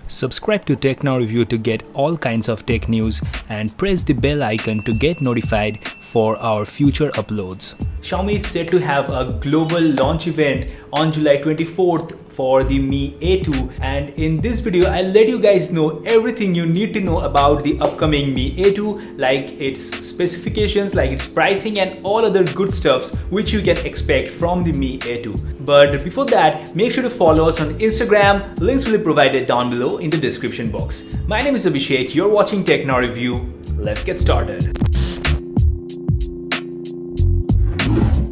Subscribe to Tech Now Review to get all kinds of tech news and press the bell icon to get notified for our future uploads. Xiaomi is set to have a global launch event on July 24th for the Mi A2, and in this video I'll let you guys know everything you need to know about the upcoming Mi A2, like its specifications, like its pricing and all other good stuffs which you can expect from the Mi A2. But before that, make sure to follow us on Instagram. Links will be provided down below in the description box. My name is Abhishek, you're watching Tech Now Review. Let's get started.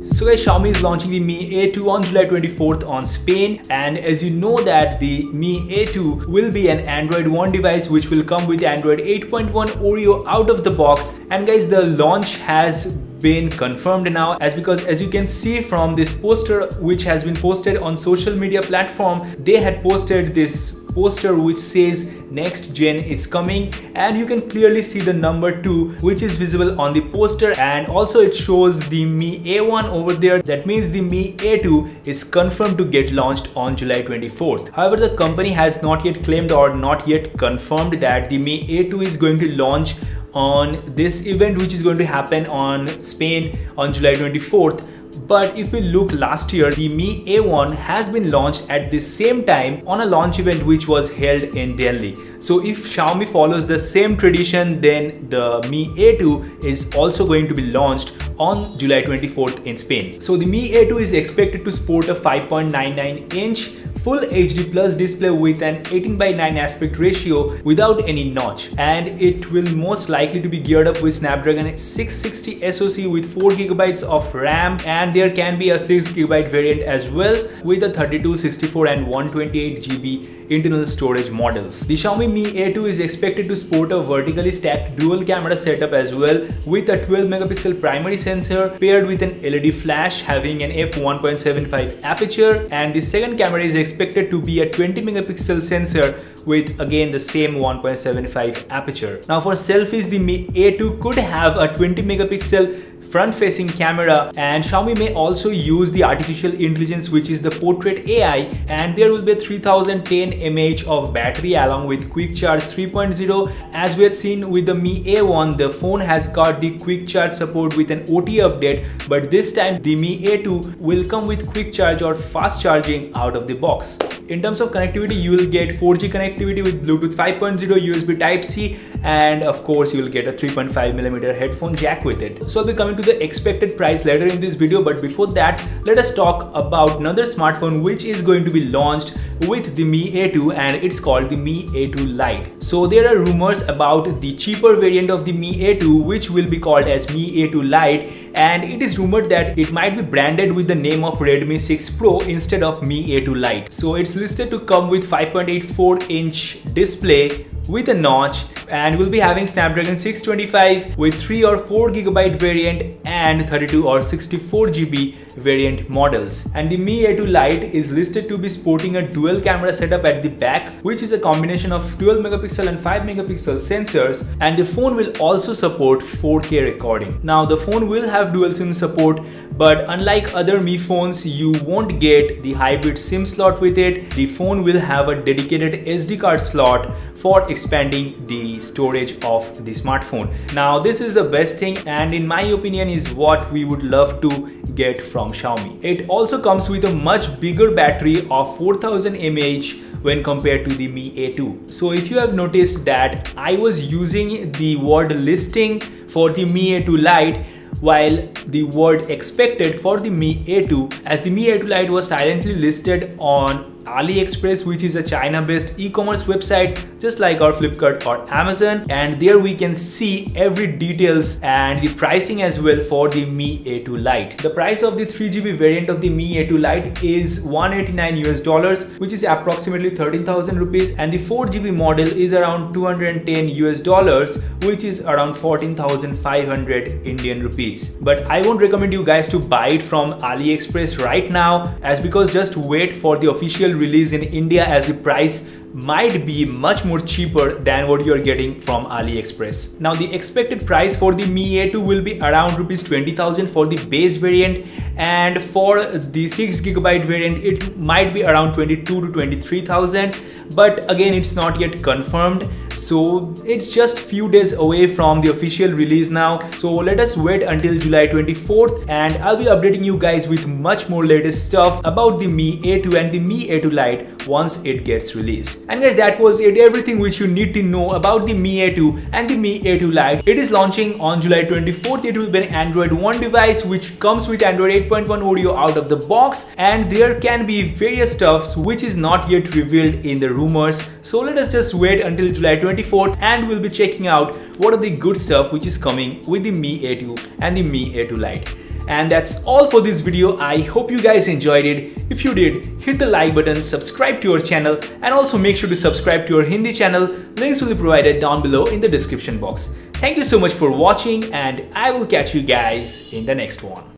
So guys, Xiaomi is launching the Mi A2 on July 24th on Spain, and as you know that the Mi A2 will be an Android One device which will come with Android 8.1 Oreo out of the box. And guys, the launch has been confirmed now, because as you can see from this poster which has been posted on social media platform, they had posted this poster which says next gen is coming, and you can clearly see the number 2 which is visible on the poster, and also it shows the Mi A1 over there. That means the Mi A2 is confirmed to get launched on July 24th. However, the company has not yet claimed or not yet confirmed that the Mi A2 is going to launch on this event which is going to happen on Spain on July 24th. But if we look last year, the Mi A1 has been launched at the same time on a launch event which was held in Delhi. So if Xiaomi follows the same tradition, then the Mi A2 is also going to be launched on July 24th in Spain. So the Mi A2 is expected to sport a 5.99-inch Full HD Plus display with an 18:9 aspect ratio without any notch, and it will most likely to be geared up with Snapdragon 660 SoC with 4GB of RAM, and there can be a 6GB variant as well with a 32, 64 and 128GB internal storage models. The Xiaomi Mi A2 is expected to sport a vertically stacked dual camera setup as well, with a 12-megapixel primary sensor paired with an LED flash having an f1.75 aperture, and the second camera is expected to be a 20-megapixel sensor with again the same 1.75 aperture. Now for selfies, the Mi A2 could have a 20-megapixel front-facing camera, and Xiaomi may also use the artificial intelligence which is the Portrait AI, and there will be a 3010 mAh of battery along with Quick Charge 3.0. As we had seen with the Mi A1, the phone has got the Quick Charge support with an OTA update, but this time the Mi A2 will come with Quick Charge or fast charging out of the box. In terms of connectivity, you will get 4G connectivity with Bluetooth 5.0, USB Type-C, and of course you will get a 3.5mm headphone jack with it. So I'll be coming to the expected price later in this video, but before that, let us talk about another smartphone which is going to be launched with the Mi A2, and it's called the Mi A2 Lite. So there are rumors about the cheaper variant of the Mi A2 which will be called as Mi A2 Lite, and it is rumored that it might be branded with the name of Redmi 6 Pro instead of Mi A2 Lite. So it's listed to come with 5.84-inch display with a notch, and will be having Snapdragon 625 with 3 or 4GB variant and 32 or 64GB variant models. And the Mi A2 Lite is listed to be sporting a dual camera setup at the back, which is a combination of 12-megapixel and 5-megapixel sensors, and the phone will also support 4K recording. Now the phone will have dual SIM support, but unlike other Mi phones, you won't get the hybrid SIM slot with it. The phone will have a dedicated SD card slot for expanding the storage of the smartphone. Now this is the best thing, and in my opinion is what we would love to get from Xiaomi. It also comes with a much bigger battery of 4000 mAh when compared to the Mi A2. So if you have noticed that I was using the word listing for the Mi A2 Lite while the word expected for the Mi A2, as the Mi A2 Lite was silently listed on AliExpress, which is a China-based e-commerce website just like our Flipkart or Amazon, and there we can see every details and the pricing as well for the Mi A2 Lite. The price of the 3GB variant of the Mi A2 Lite is $189 which is approximately 13,000 rupees, and the 4GB model is around $210 which is around 14,500 Indian rupees. But I won't recommend you guys to buy it from AliExpress right now, because just wait for the official release in India, as the price might be much more cheaper than what you're getting from AliExpress. Now the expected price for the Mi A2 will be around rupees 20,000 for the base variant, and for the 6GB variant it might be around 22 to 23,000. But again, it's not yet confirmed, so it's just few days away from the official release now. So let us wait until July 24th, and I'll be updating you guys with much more latest stuff about the Mi A2 and the Mi A2 Lite once it gets released. And guys, that was it, everything which you need to know about the Mi A2 and the Mi A2 Lite. It is launching on July 24th. It will be an Android One device which comes with Android 8.1 Oreo out of the box, and there can be various stuffs which is not yet revealed in the rumors. So let us just wait until July 24th, and we'll be checking out what are the good stuff which is coming with the Mi A2 and the Mi A2 Lite. And that's all for this video. I hope you guys enjoyed it. If you did, hit the like button, subscribe to our channel, and also make sure to subscribe to our Hindi channel. Links will be provided down below in the description box. Thank you so much for watching, and I will catch you guys in the next one.